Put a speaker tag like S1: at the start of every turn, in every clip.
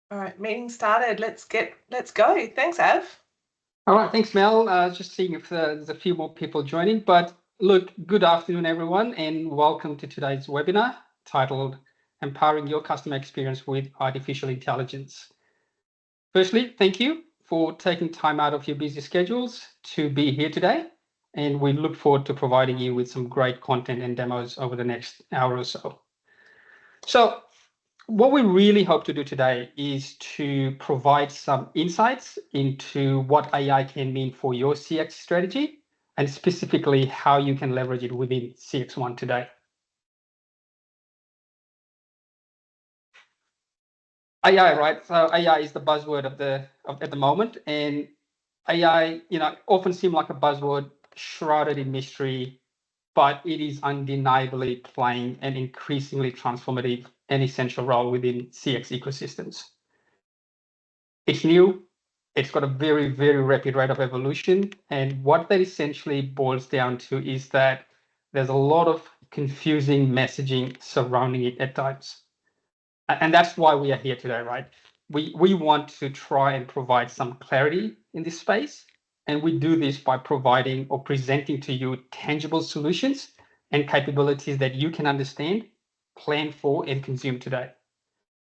S1: All right, meeting started. Let's go. Thanks, Av.
S2: All right, thanks, Mel. Just seeing if there's a few more people joining. But look, good afternoon, everyone, and welcome to today's webinar titled Empowering Your Customer Experience with Artificial Intelligence. Firstly, thank you for taking time out of your busy schedules to be here today. And we look forward to providing you with some great content and demos over the next hour or so. So what we really hope to do today is to provide some insights into what AI can mean for your CX strategy and specifically how you can leverage it within CXone today. AI, right? So AI is the buzzword at the moment, and AI, often seem like a buzzword shrouded in mystery, but it is undeniably playing an increasingly transformative and essential role within CX ecosystems. It's new, it's got a very, very rapid rate of evolution. And what that essentially boils down to is that there's a lot of confusing messaging surrounding it at times. And that's why we are here today, right? We want to try and provide some clarity in this space. And we do this by providing or presenting to you tangible solutions and capabilities that you can understand, plan for, and consume today.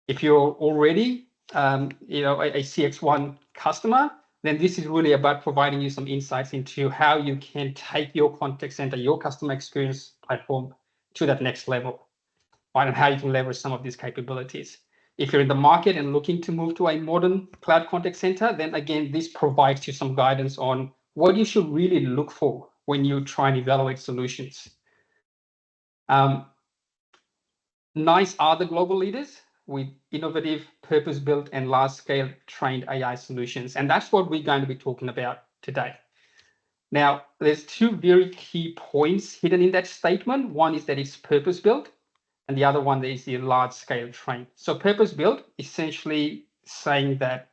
S2: If you're already a CXone customer, then this is really about providing you some insights into how you can take your contact center, your customer experience platform to that next level, right? And how you can leverage some of these capabilities. If you're in the market and looking to move to a modern cloud contact center, then again, this provides you some guidance on what you should really look for when you try and evaluate solutions. NICE are the global leaders with innovative, purpose-built, and large-scale trained AI solutions. And that's what we're going to be talking about today. Now, there's two very key points hidden in that statement. One is that it's purpose-built, and the other one is the large-scale trained. So purpose-built, essentially saying that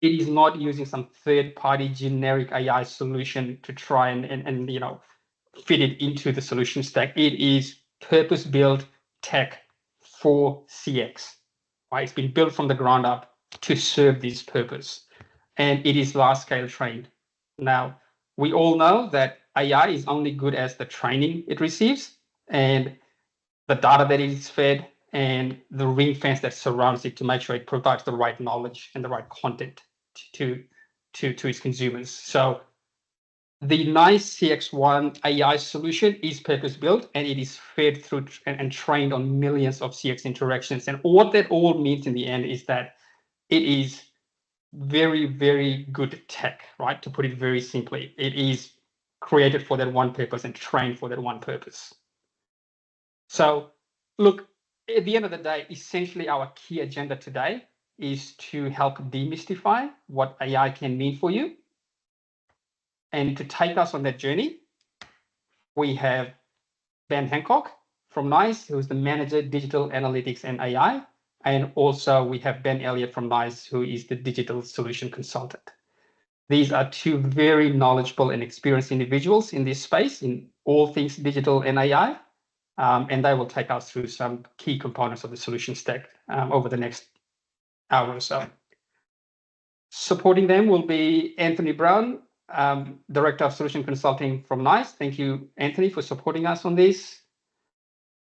S2: it is not using some third-party generic AI solution to try and fit it into the solution stack. It is purpose-built tech for CX, right? It's been built from the ground up to serve this purpose, and it is large-scale trained. Now, we all know that AI is only good as the training it receives and the data that it is fed and the ring fence that surrounds it to make sure it provides the right knowledge and the right content to its consumers. So the NICE CXone AI solution is purpose-built and it is fed through and trained on millions of CX interactions. And what that all means in the end is that it is very, very good tech, right? To put it very simply, it is created for that one purpose and trained for that one purpose. So look, at the end of the day, essentially our key agenda today is to help demystify what AI can mean for you. And to take us on that journey, we have Ben Hancock from NICE, who is the Manager, Digital Analytics and AI. And also we have Ben Elliott from NICE, who is the Digital Solution Consultant. These are two very knowledgeable and experienced individuals in this space, in all things digital and AI. And they will take us through some key components of the solution stack over the next hour or so. Supporting them will be Anthony Brown, Director of Solution Consulting from NICE. Thank you, Anthony, for supporting us on this.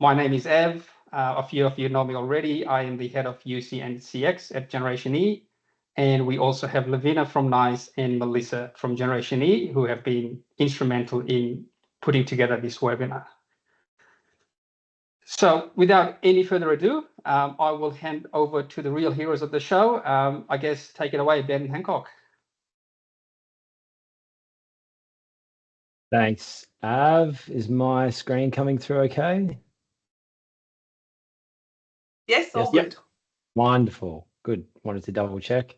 S2: My name is Ev. A few of you know me already. I am the head of UC and CX at Generation E. And we also have Lavina from NICE and Melissa from Generation E, who have been instrumental in putting together this webinar. So without any further ado, I will hand over to the real heroes of the show. I guess take it away, Ben Hancock.
S3: Thanks, Av. Is my screen coming through okay?
S1: Yes, all good.
S3: Wonderful. Good. Wanted to double check.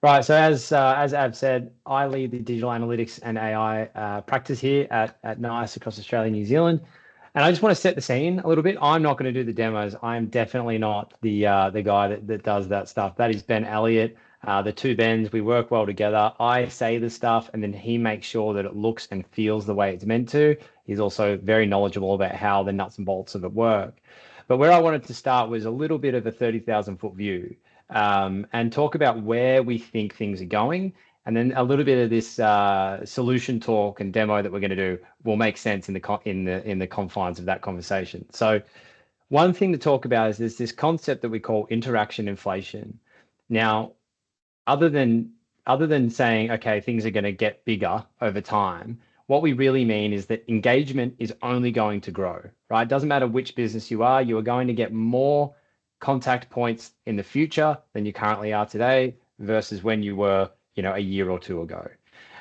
S3: Right. So as Av said, I lead the digital analytics and AI practice here at NICE across Australia and New Zealand. And I just want to set the scene a little bit. I'm not going to do the demos. I'm definitely not the guy that does that stuff. That is Ben Elliott. The two Bens, we work well together. I say the stuff and then he makes sure that it looks and feels the way it's meant to. He's also very knowledgeable about how the nuts and bolts of it work. But where I wanted to start was a little bit of a 30,000 foot view. and talk about where we think things are going. And then a little bit of this solution talk and demo that we're going to do will make sense in the confines of that conversation. So one thing to talk about is there's this concept that we call interaction inflation. Now, other than saying, okay, things are going to get bigger over time, what we really mean is that engagement is only going to grow, right? It doesn't matter which business you are going to get more contact points in the future than you currently are today versus when you were, a year or two ago.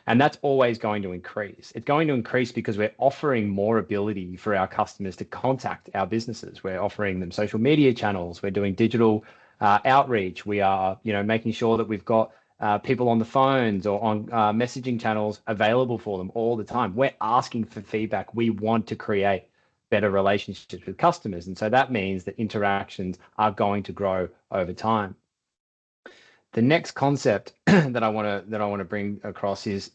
S3: And that's always going to increase. It's going to increase because we're offering more ability for our customers to contact our businesses. We're offering them social media channels. We're doing digital outreach. We are, making sure that we've got people on the phones or on messaging channels available for them all the time. We're asking for feedback. We want to create better relationships with customers. And so that means that interactions are going to grow over time. The next concept that I want to bring across is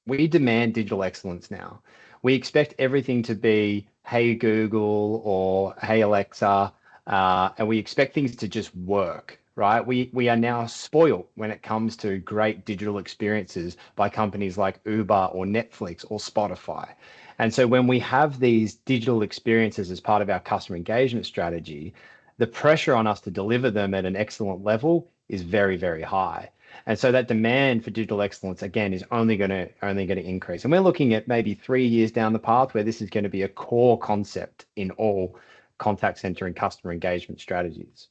S3: we demand digital excellence now. We expect everything to be, hey, Google or hey, Alexa, and we expect things to just work, right? We are now spoiled when it comes to great digital experiences by companies like Uber or Netflix or Spotify. And so when we have these digital experiences as part of our customer engagement strategy, the pressure on us to deliver them at an excellent level is very, very high. And so that demand for digital excellence, again, is only going to increase. And we're looking at maybe 3 years down the path where this is going to be a core concept in all contact center and customer engagement strategies.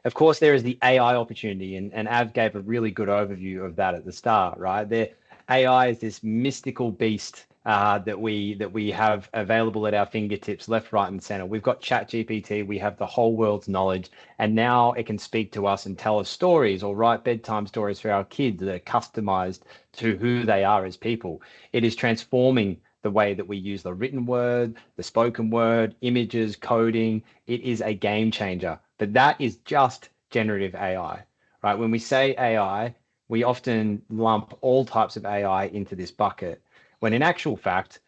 S3: Of course, there is the AI opportunity, and Av gave a really good overview of that at the start, right? AI is this mystical beast that we have available at our fingertips, left, right, and center. We've got ChatGPT, we have the whole world's knowledge, and now it can speak to us and tell us stories or write bedtime stories for our kids that are customized to who they are as people. It is transforming the way that we use the written word, the spoken word, images, coding. It is a game changer, but that is just generative AI, right? When we say AI, we often lump all types of AI into this bucket, when in actual fact,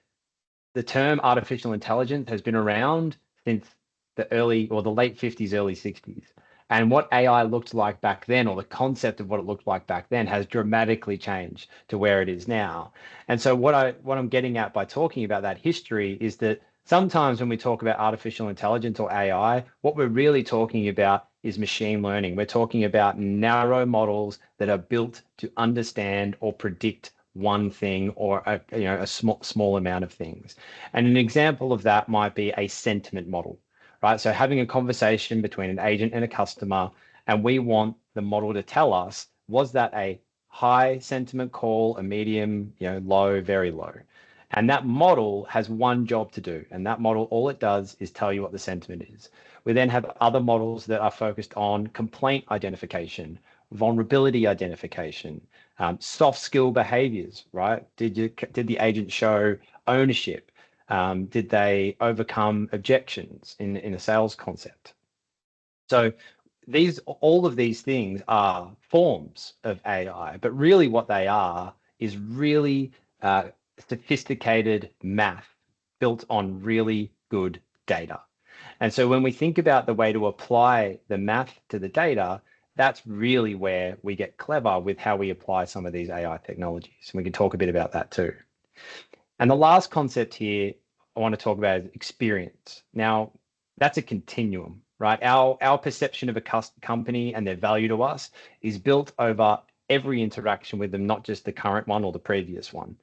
S3: the term artificial intelligence has been around since the late 50s, early 60s. And what AI looked like back then, or the concept of what it looked like back then, has dramatically changed to where it is now. And so what I'm getting at by talking about that history is that sometimes when we talk about artificial intelligence or AI, what we're really talking about is machine learning. We're talking about narrow models that are built to understand or predict one thing or a small amount of things. And an example of that might be a sentiment model, right? So having a conversation between an agent and a customer, and we want the model to tell us, was that a high sentiment call, a medium, low, very low? And that model has one job to do. And that model, all it does is tell you what the sentiment is. We then have other models that are focused on complaint identification, vulnerability identification, soft skill behaviors, right? Did the agent show ownership? Did they overcome objections in a sales concept? So all of these things are forms of AI, but really what they are is really sophisticated math built on really good data. And so when we think about the way to apply the math to the data, that's really where we get clever with how we apply some of these AI technologies. And we can talk a bit about that too. And the last concept here I want to talk about is experience. Now, that's a continuum, right? Our perception of a company and their value to us is built over every interaction with them, not just the current one or the previous one.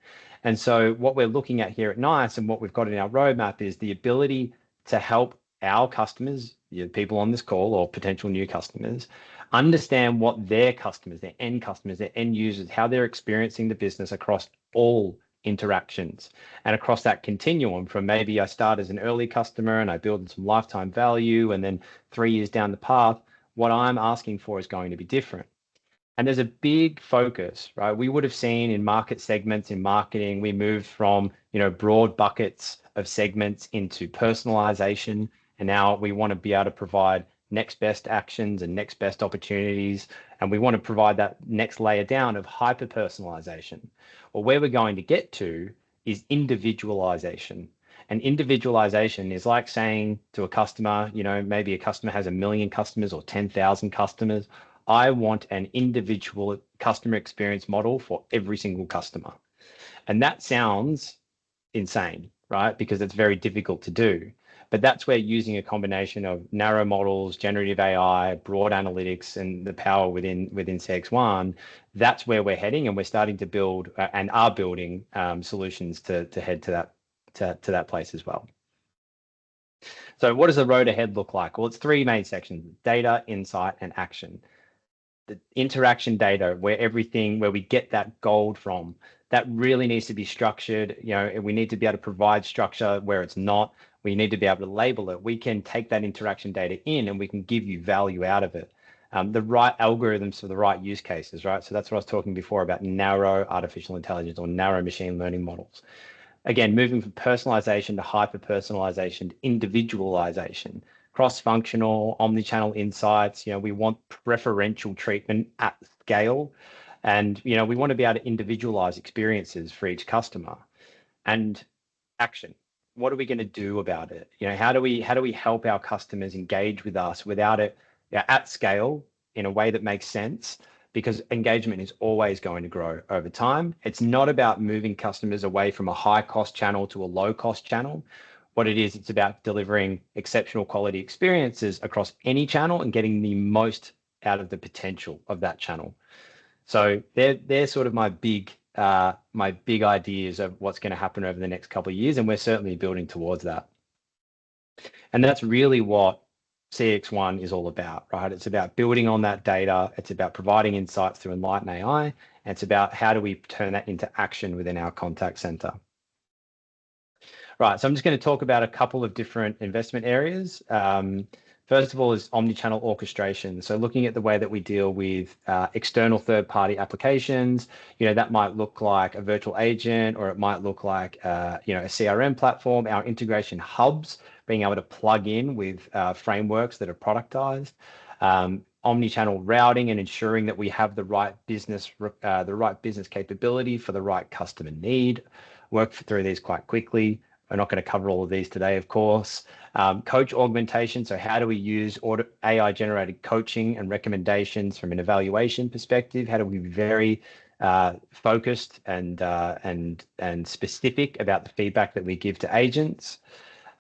S3: And so what we're looking at here at NICE and what we've got in our roadmap is the ability to help our customers, people on this call or potential new customers, understand what their customers, their end users, how they're experiencing the business across all interactions and across that continuum from maybe I start as an early customer and I build some lifetime value, and then 3 years down the path, what I'm asking for is going to be different. And there's a big focus, right? We would have seen in market segments in marketing, we moved from, broad buckets of segments into personalization. And now we want to be able to provide next best actions and next best opportunities. And we want to provide that next layer down of hyper personalization. Well, where we're going to get to is individualization. And individualization is like saying to a customer, maybe a customer has 1 million customers or 10,000 customers. I want an individual customer experience model for every single customer. And that sounds insane, right? Because it's very difficult to do. But that's where using a combination of narrow models, generative AI, broad analytics, and the power within CXone, that's where we're heading, and we're starting to build and are building solutions to head to that place as well. So what does the road ahead look like? Well, it's 3 main sections: data, insight, and action. The interaction data, where we get that gold from, that really needs to be structured. We need to be able to provide structure where it's not. We need to be able to label it. We can take that interaction data in and we can give you value out of it. The right algorithms for the right use cases, right? So that's what I was talking before about narrow artificial intelligence or narrow machine learning models. Again, moving from personalization to hyper-personalization to individualization, cross-functional, omni-channel insights. We want preferential treatment at scale. And, we want to be able to individualize experiences for each customer. And action. What are we going to do about it? How do we help our customers engage with us without it at scale in a way that makes sense? Because engagement is always going to grow over time. It's not about moving customers away from a high-cost channel to a low-cost channel. What it is, it's about delivering exceptional quality experiences across any channel and getting the most out of the potential of that channel. So they're sort of my big ideas of what's going to happen over the next couple of years, and we're certainly building towards that. And that's really what CXone is all about, right? It's about building on that data. It's about providing insights through Enlighten AI. And it's about how do we turn that into action within our contact center. Right, so I'm just going to talk about a couple of different investment areas. First of all is omni-channel orchestration. So looking at the way that we deal with external third-party applications, that might look like a virtual agent, or it might look like a CRM platform, our integration hubs, being able to plug in with frameworks that are productized, omni-channel routing and ensuring that we have the right business capability for the right customer need. Work through these quite quickly. We're not going to cover all of these today, of course. Coach augmentation. So how do we use AI-generated coaching and recommendations from an evaluation perspective? How do we be very focused and specific about the feedback that we give to agents?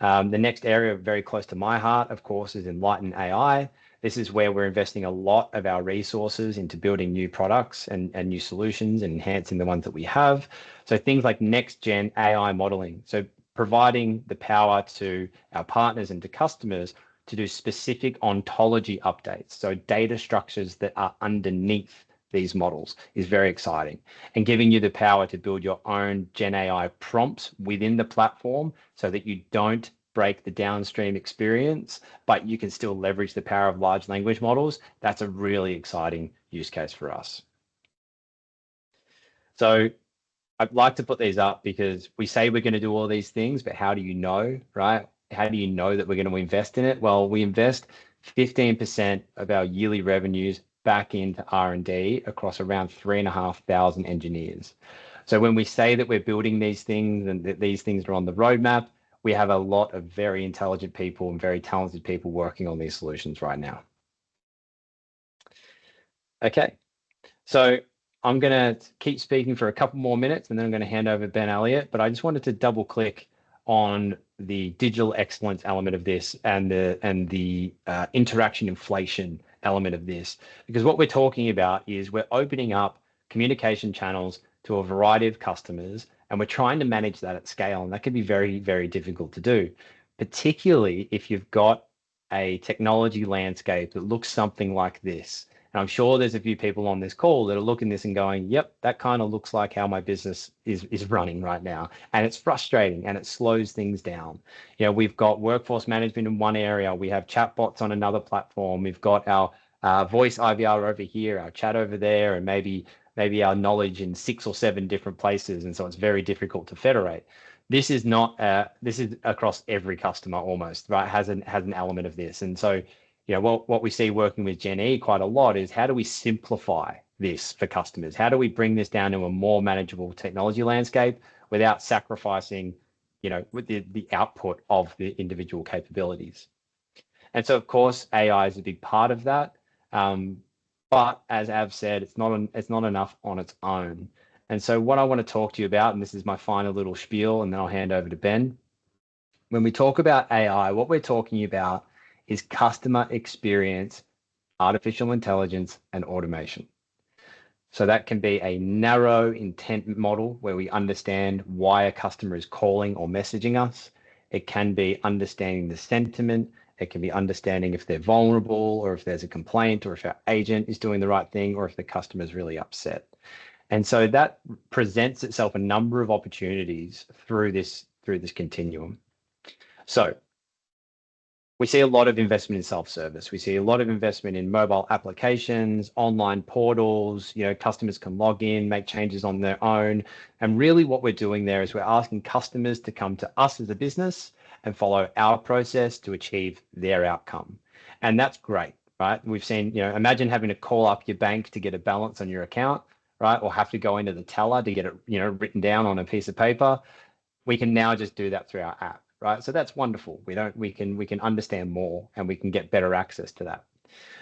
S3: The next area very close to my heart, of course, is Enlighten AI. This is where we're investing a lot of our resources into building new products and new solutions and enhancing the ones that we have. So things like next-gen AI modeling. So providing the power to our partners and to customers to do specific ontology updates. So data structures that are underneath these models is very exciting, and giving you the power to build your own Gen AI prompts within the platform so that you don't break the downstream experience, but you can still leverage the power of large language models. That's a really exciting use case for us. So I'd like to put these up because we say we're going to do all these things, but how do you know, right? How do you know that we're going to invest in it? Well, we invest 15% of our yearly revenues back into R&D across around 3,500 engineers. So when we say that we're building these things and that these things are on the roadmap, we have a lot of very intelligent people and very talented people working on these solutions right now. Okay, so I'm going to keep speaking for a couple more minutes and then I'm going to hand over to Ben Elliott, but I just wanted to double click on the digital excellence element of this and the interaction inflation element of this, because what we're talking about is we're opening up communication channels to a variety of customers, and we're trying to manage that at scale, and that can be very, very difficult to do, particularly if you've got a technology landscape that looks something like this. And I'm sure there's a few people on this call that are looking at this and going, yep, that kind of looks like how my business is running right now. And it's frustrating and it slows things down. We've got workforce management in one area. We have chatbots on another platform. We've got our voice IVR over here, our chat over there, and maybe our knowledge in 6 or 7 different places. And so it's very difficult to federate. This is not, this is across every customer almost, right? Has an element of this. And so, what we see working with Gen E quite a lot is how do we simplify this for customers? How do we bring this down to a more manageable technology landscape without sacrificing with the output of the individual capabilities. And so, of course, AI is a big part of that. But as Av said, it's not enough on its own. And so what I want to talk to you about, and this is my final little spiel, and then I'll hand over to Ben. When we talk about AI, what we're talking about is customer experience, artificial intelligence, and automation. So that can be a narrow intent model where we understand why a customer is calling or messaging us. It can be understanding the sentiment. It can be understanding if they're vulnerable or if there's a complaint or if our agent is doing the right thing or if the customer is really upset. And so that presents itself a number of opportunities through this continuum. So we see a lot of investment in self-service. We see a lot of investment in mobile applications, online portals, customers can log in, make changes on their own. And really what we're doing there is we're asking customers to come to us as a business and follow our process to achieve their outcome. And that's great, right? We've seen, imagine having to call up your bank to get a balance on your account, right? Or have to go into the teller to get it, written down on a piece of paper. We can now just do that through our app. Right, so that's wonderful. We can understand more and we can get better access to that.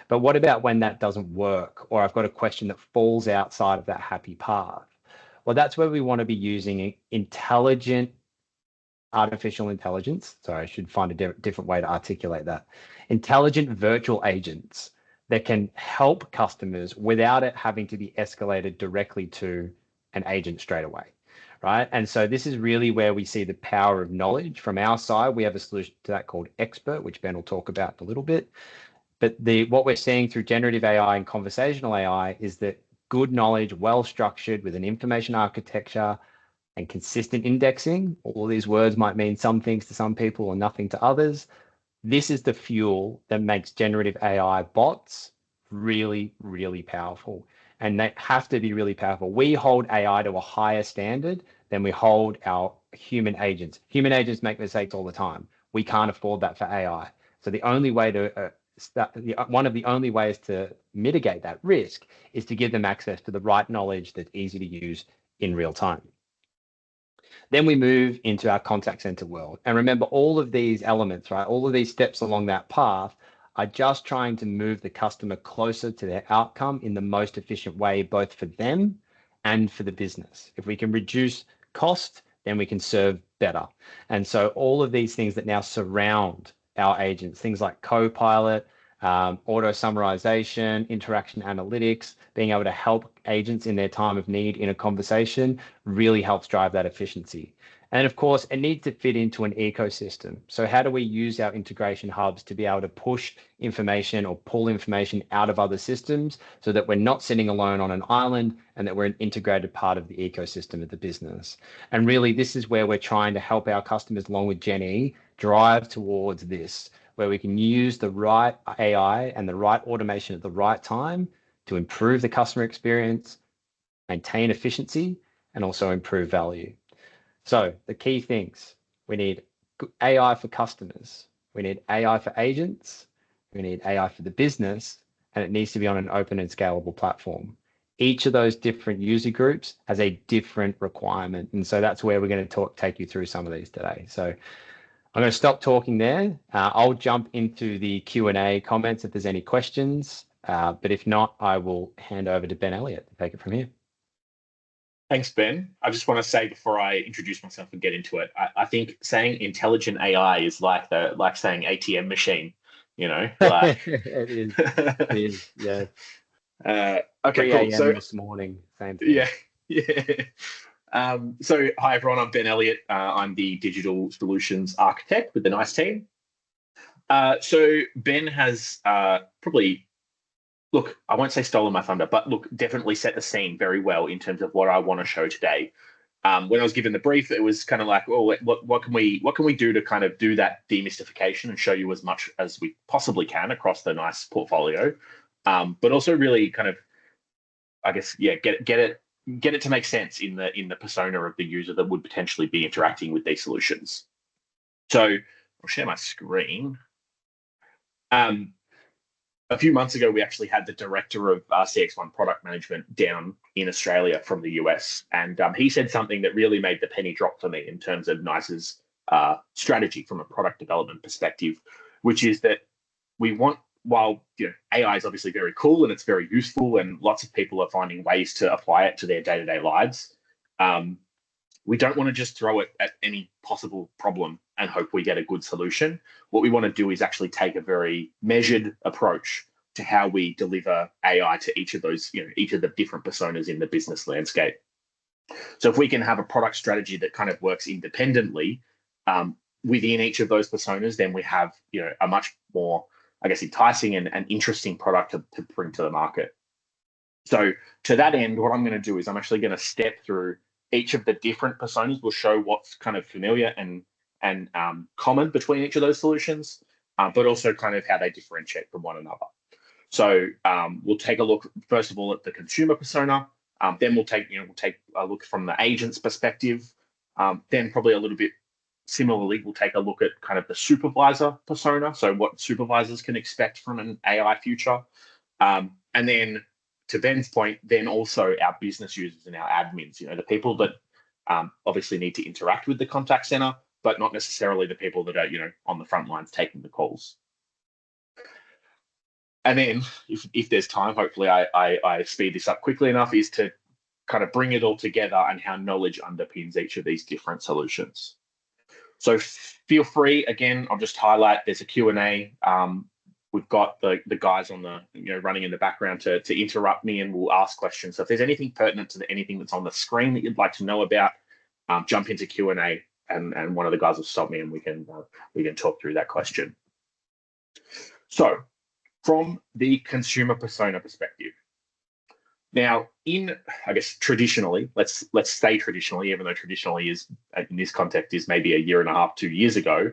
S3: But what about when that doesn't work, or I've got a question that falls outside of that happy path? Well, that's where we want to be using intelligent artificial intelligence. Sorry, I should find a different way to articulate that. Intelligent virtual agents that can help customers without it having to be escalated directly to an agent straight away. Right. And so this is really where we see the power of knowledge. From our side, we have a solution to that called Expert, which Ben will talk about in a little bit. But what we're seeing through generative AI and conversational AI is that good knowledge, well structured with an information architecture and consistent indexing, all of these words might mean some things to some people and nothing to others. This is the fuel that makes generative AI bots really, really powerful. And they have to be really powerful. We hold AI to a higher standard than we hold our human agents. Human agents make mistakes all the time. We can't afford that for AI. So the only way to one of the only ways to mitigate that risk is to give them access to the right knowledge that's easy to use in real time. Then we move into our contact center world. And remember, all of these elements, right? All of these steps along that path are just trying to move the customer closer to their outcome in the most efficient way, both for them and for the business. If we can reduce cost, then we can serve better. And so all of these things that now surround our agents, things like Copilot, auto summarization, interaction analytics, being able to help agents in their time of need in a conversation really helps drive that efficiency. And of course, it needs to fit into an ecosystem. So how do we use our integration hubs to be able to push information or pull information out of other systems so that we're not sitting alone on an island and that we're an integrated part of the ecosystem of the business? And really, this is where we're trying to help our customers, along with Jenny, drive towards this, where we can use the right AI and the right automation at the right time to improve the customer experience, maintain efficiency, and also improve value. So the key things: we need AI for customers, we need AI for agents, we need AI for the business, and it needs to be on an open and scalable platform. Each of those different user groups has a different requirement. And so that's where we're going to take you through some of these today. So I'm going to stop talking there. I'll jump into the Q&A comments if there's any questions. But if not, I will hand over to Ben Elliott to take it from here.
S4: Thanks, Ben. I just want to say before I introduce myself and get into it, I think saying intelligent AI is like saying ATM machine, like
S3: It is, yeah.
S4: Okay, cool. So
S3: this morning, same thing.
S4: Yeah. So hi everyone, I'm Ben Elliott. I'm the digital solutions architect with the NICE team. So Ben has probably, look, I won't say stolen my thunder, but look, definitely set the scene very well in terms of what I want to show today. When I was given the brief, it was kind of like, oh, what can we do to kind of do that demystification and show you as much as we possibly can across the NICE portfolio, but also really kind of, I guess, yeah, get it to make sense in the persona of the user that would potentially be interacting with these solutions. So I'll share my screen. A few months ago, we actually had the director of CX1 product management down in Australia from the US. And he said something that really made the penny drop for me in terms of NICE's strategy from a product development perspective, which is that we want, while AI is obviously very cool and it's very useful and lots of people are finding ways to apply it to their day-to-day lives, we don't want to just throw it at any possible problem and hope we get a good solution. What we want to do is actually take a very measured approach to how we deliver AI to each of those, each of the different personas in the business landscape. So if we can have a product strategy that kind of works independently within each of those personas, then we have, a much more, I guess, enticing and interesting product to bring to the market. So to that end, what I'm going to do is I'm actually going to step through each of the different personas. We'll show what's kind of familiar and common between each of those solutions, but also kind of how they differentiate from one another. So we'll take a look, first of all, at the consumer persona. Then we'll take a look from the agent's perspective. Then probably a little bit similarly, we'll take a look at kind of the supervisor persona. So what supervisors can expect from an AI future. And then to Ben's point, then also our business users and our admins, the people that obviously need to interact with the contact center, but not necessarily the people that are, on the front lines taking the calls. And then if there's time, hopefully I speed this up quickly enough, is to kind of bring it all together and how knowledge underpins each of these different solutions. So feel free, again, I'll just highlight, there's a Q&A. We've got the guys on the, running in the background to interrupt me, and we'll ask questions. So if there's anything pertinent to anything that's on the screen that you'd like to know about, jump into Q&A and one of the guys will stop me and we can talk through that question. So from the consumer persona perspective, now I guess traditionally, let's say traditionally, even though traditionally is in this context is maybe a year and a half, 2 years ago,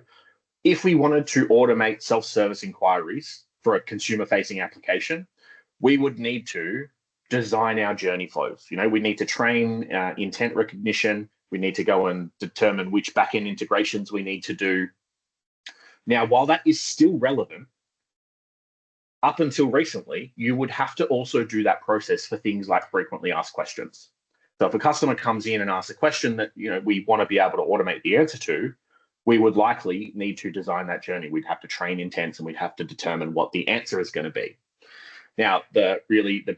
S4: if we wanted to automate self-service inquiries for a consumer-facing application, we would need to design our journey flows. We need to train intent recognition. We need to go and determine which back-end integrations we need to do. Now, while that is still relevant, up until recently, you would have to also do that process for things like frequently asked questions. So if a customer comes in and asks a question that we want to be able to automate the answer to, we would likely need to design that journey. We'd have to train intents and we'd have to determine what the answer is going to be. Now, the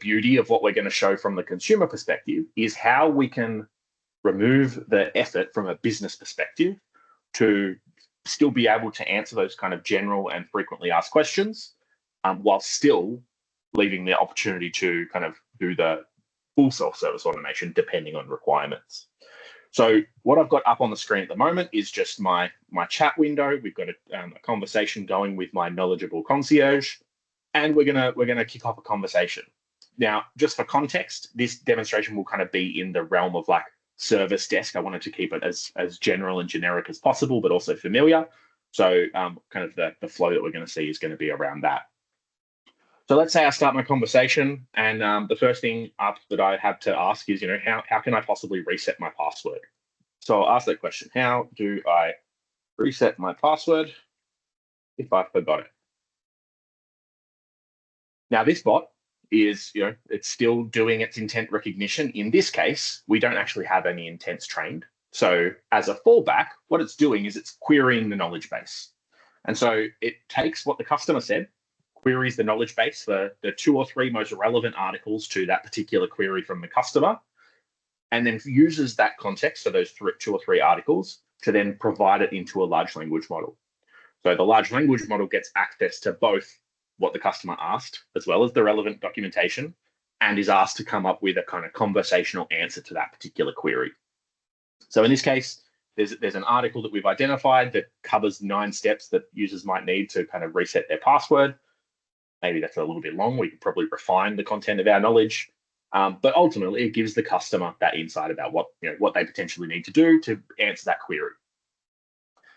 S4: beauty of what we're going to show from the consumer perspective is how we can remove the effort from a business perspective to still be able to answer those kind of general and frequently asked questions, while still leaving the opportunity to kind of do the full self-service automation depending on requirements. So what I've got up on the screen at the moment is just my chat window. We've got a conversation going with my knowledgeable concierge, and we're gonna kick off a conversation. Now, just for context, this demonstration will kind of be in the realm of like service desk. I wanted to keep it as general and generic as possible, but also familiar. So kind of the flow that we're going to see is going to be around that. So let's say I start my conversation, and the first thing up that I have to ask is, how can I possibly reset my password? So I'll ask that question. How do I reset my password if I forgot it? Now this bot is, it's still doing its intent recognition. In this case, we don't actually have any intents trained. So as a fallback, what it's doing is it's querying the knowledge base. And so it takes what the customer said, queries the knowledge base for the 2 or 3 most relevant articles to that particular query from the customer, and then uses that context, so those 2 or 3 articles, to then provide it into a large language model. So the large language model gets access to both what the customer asked, as well as the relevant documentation, and is asked to come up with a kind of conversational answer to that particular query. So in this case, there's an article that we've identified that covers 9 steps that users might need to kind of reset their password. Maybe that's a little bit long. We could probably refine the content of our knowledge, but ultimately it gives the customer that insight about what they potentially need to do to answer that query.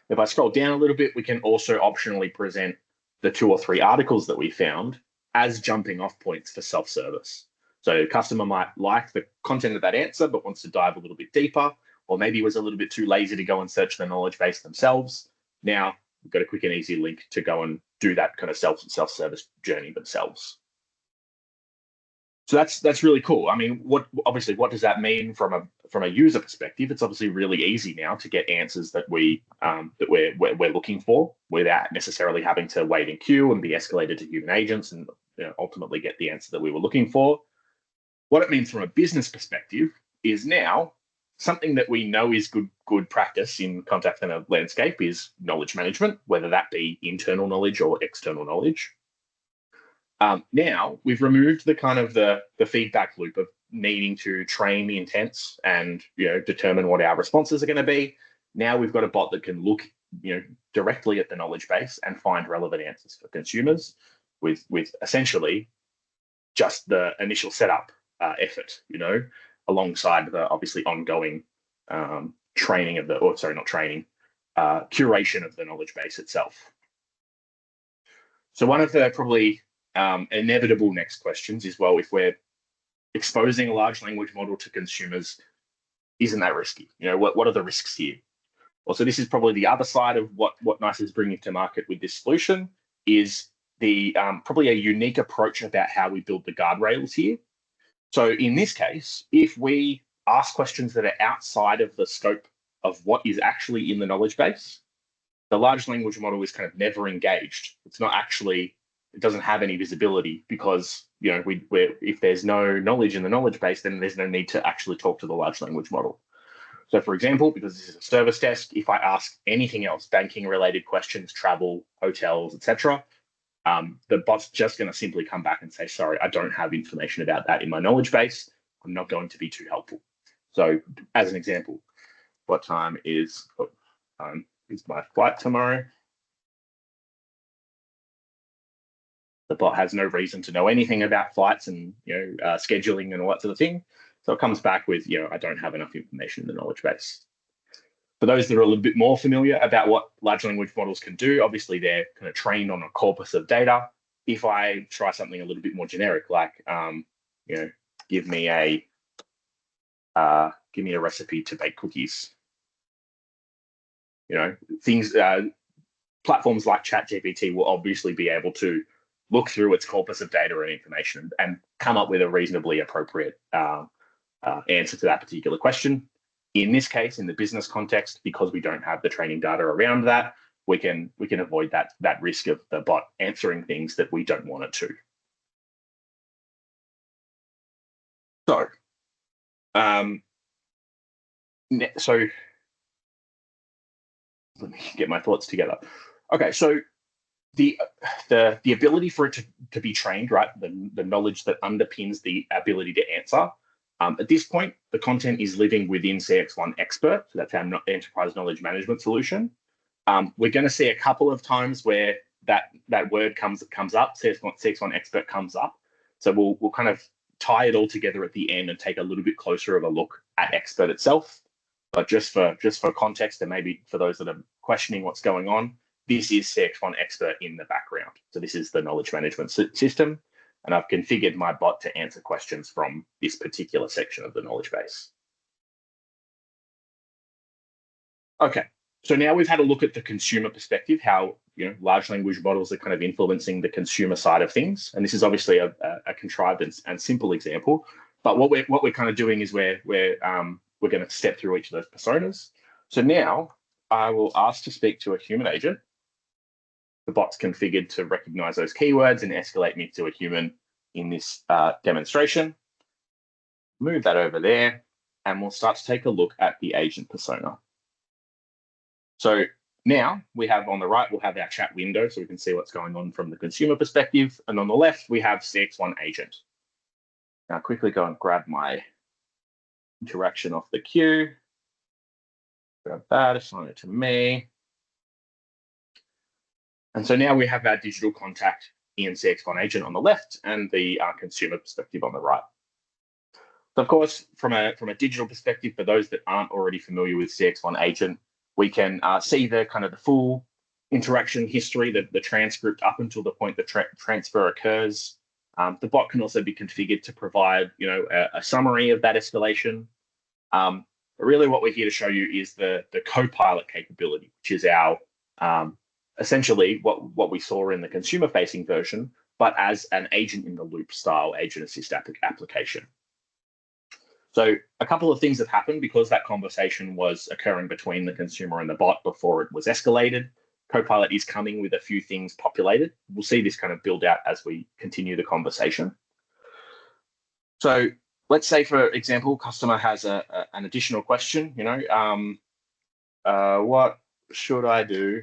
S4: If I scroll down a little bit, we can also optionally present the 2 or 3 articles that we found as jumping off points for self-service. So a customer might like the content of that answer, but wants to dive a little bit deeper, or maybe was a little bit too lazy to go and search the knowledge base themselves. Now we've got a quick and easy link to go and do that kind of self-service journey themselves. So that's really cool. I mean, what does that mean from from a user perspective, it's obviously really easy now to get answers that we're looking for without necessarily having to wait in queue and be escalated to human agents and ultimately get the answer that we were looking for. What it means from a business perspective is now something that we know is good practice in contact center landscape is knowledge management, whether that be internal knowledge or external knowledge. Now we've removed the kind of the feedback loop of needing to train the intents and determine what our responses are going to be. Now we've got a bot that can look directly at the knowledge base and find relevant answers for consumers with essentially just the initial setup effort, alongside the obviously ongoing training of curation of the knowledge base itself. So one of the probably inevitable next questions is, well, if we're exposing a large language model to consumers, isn't that risky? What are the risks here? Well, so this is probably the other side of what NICE is bringing to market with this solution is the probably a unique approach about how we build the guardrails here. So in this case, if we ask questions that are outside of the scope of what is actually in the knowledge base, the large language model is kind of never engaged. It's not actually, it doesn't have any visibility because, if there's no knowledge in the knowledge base, then there's no need to actually talk to the large language model. So for example, because this is a service desk, if I ask anything else, banking related questions, travel, hotels, etc., the bot's just going to simply come back and say, sorry, I don't have information about that in my knowledge base. I'm not going to be too helpful. So as an example, what time is my flight tomorrow? The bot has no reason to know anything about flights and scheduling and all that sort of thing. So it comes back with, I don't have enough information in the knowledge base. For those that are a little bit more familiar about what large language models can do, obviously they're kind of trained on a corpus of data. If I try something a little bit more generic, like give me a recipe to bake cookies, things, platforms like ChatGPT will obviously be able to look through its corpus of data and information and come up with a reasonably appropriate answer to that particular question. In this case, in the business context, because we don't have the training data around that, we can avoid that risk of the bot answering things that we don't want it to. So, let me get my thoughts together. Okay, so the ability for it to be trained, right? The knowledge that underpins the ability to answer. At this point, the content is living within CXone Expert, so that's our enterprise knowledge management solution. We're going to see a couple of times where that word comes up, CXone Expert comes up. So we'll kind of tie it all together at the end and take a little bit closer of a look at Expert itself. But just for context, and maybe for those that are questioning what's going on, this is CXone Expert in the background. So this is the knowledge management system. And I've configured my bot to answer questions from this particular section of the knowledge base. Okay, so now we've had a look at the consumer perspective, how large language models are kind of influencing the consumer side of things. And this is obviously a contrived and simple example. But what we're kind of doing is we're going to step through each of those personas. So now I will ask to speak to a human agent. The bot's configured to recognize those keywords and escalate me to a human in this demonstration. Move that over there, and we'll start to take a look at the agent persona. So now we have on the right, we'll have our chat window so we can see what's going on from the consumer perspective. And on the left, we have CXone agent. Now I'll quickly go and grab my interaction off the queue. Grab that, assign it to me. And so now we have our digital contact in CXone agent on the left and the consumer perspective on the right. So of course, from a digital perspective, for those that aren't already familiar with CXone agent, we can see the kind of the full interaction history, the transcript up until the point the transfer occurs. The bot can also be configured to provide a summary of that escalation. But really what we're here to show you is the co-pilot capability, which is our essentially what we saw in the consumer-facing version, but as an agent in the loop style agent assist application. So a couple of things have happened because that conversation was occurring between the consumer and the bot before it was escalated. Copilot is coming with a few things populated. We'll see this kind of build out as we continue the conversation. So let's say, for example, customer has an additional question, what should I do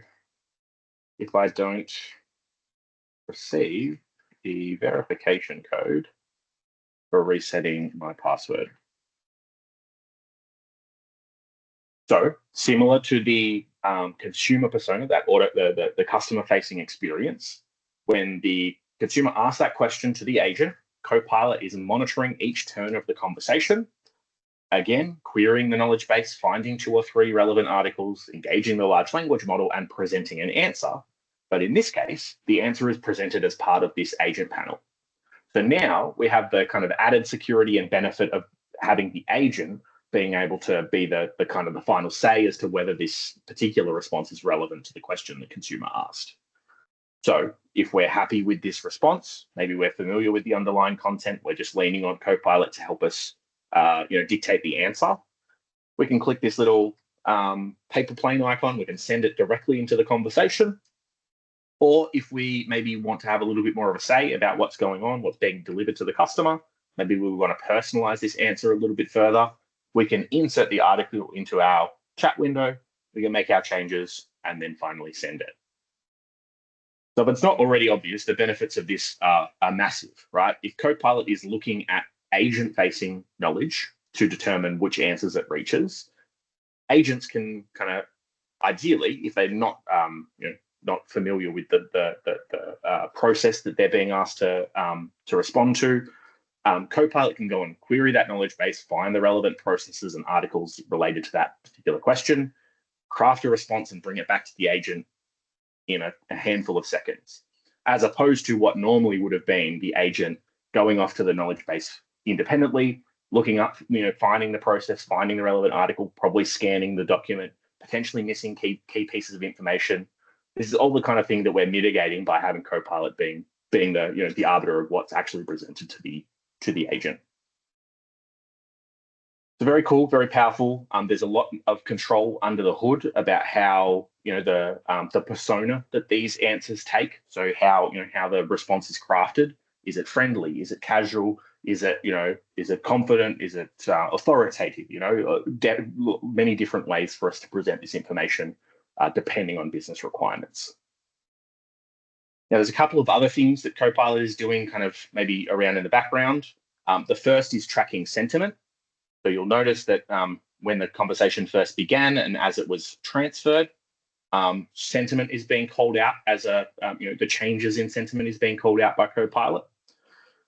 S4: if I don't receive the verification code for resetting my password? So similar to the consumer persona, that audit, the customer-facing experience, when the consumer asks that question to the agent, Copilot is monitoring each turn of the conversation. Again, querying the knowledge base, finding 2 or 3 relevant articles, engaging the large language model, and presenting an answer. But in this case, the answer is presented as part of this agent panel. So now we have the kind of added security and benefit of having the agent being able to be the kind of the final say as to whether this particular response is relevant to the question the consumer asked. So if we're happy with this response, maybe we're familiar with the underlying content, we're just leaning on Copilot to help us dictate the answer. We can click this little paper plane icon, we can send it directly into the conversation. Or if we maybe want to have a little bit more of a say about what's going on, what's being delivered to the customer, maybe we want to personalize this answer a little bit further, we can insert the article into our chat window, we can make our changes, and then finally send it. So if it's not already obvious, the benefits of this are massive, right? If Copilot is looking at agent-facing knowledge to determine which answers it reaches, agents can kind of, ideally, if they're not not familiar with the process that they're being asked to respond to, Copilot can go and query that knowledge base, find the relevant processes and articles related to that particular question, craft a response and bring it back to the agent in a handful of seconds, as opposed to what normally would have been the agent going off to the knowledge base independently, looking up, finding the process, finding the relevant article, probably scanning the document, potentially missing key pieces of information. This is all the kind of thing that we're mitigating by having Copilot being the arbiter of what's actually presented to the agent. It's very cool, very powerful. There's a lot of control under the hood about how the persona that these answers take. So how the response is crafted. Is it friendly? Is it casual? Is it confident? Is it authoritative? Many different ways for us to present this information depending on business requirements. Now, there's a couple of other things that Copilot is doing kind of maybe around in the background. The first is tracking sentiment. So you'll notice that when the conversation first began and as it was transferred, sentiment is being called out as the changes in sentiment is being called out by Copilot.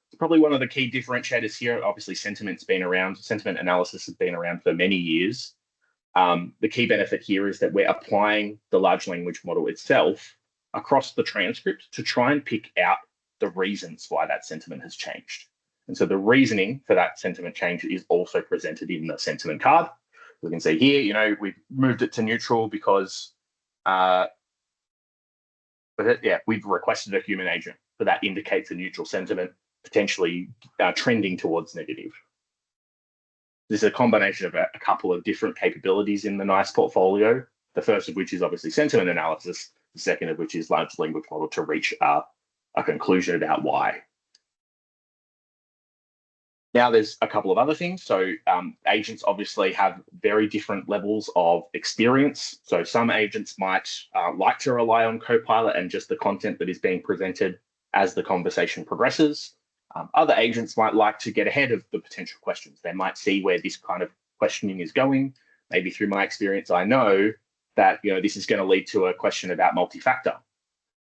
S4: It's probably one of the key differentiators here. Obviously, sentiment analysis has been around for many years. The key benefit here is that we're applying the large language model itself across the transcript to try and pick out the reasons why that sentiment has changed. And so the reasoning for that sentiment change is also presented in the sentiment card. We can see here, we've moved it to neutral because we've requested a human agent. So that indicates a neutral sentiment, potentially trending towards negative. This is a combination of a couple of different capabilities in the NICE portfolio. The first of which is obviously sentiment analysis. The second of which is large language model to reach a conclusion about why. Now, there's a couple of other things. So agents obviously have very different levels of experience. So some agents might like to rely on Copilot and just the content that is being presented as the conversation progresses. Other agents might like to get ahead of the potential questions. They might see where this kind of questioning is going. Maybe through my experience, I know that this is going to lead to a question about multi-factor.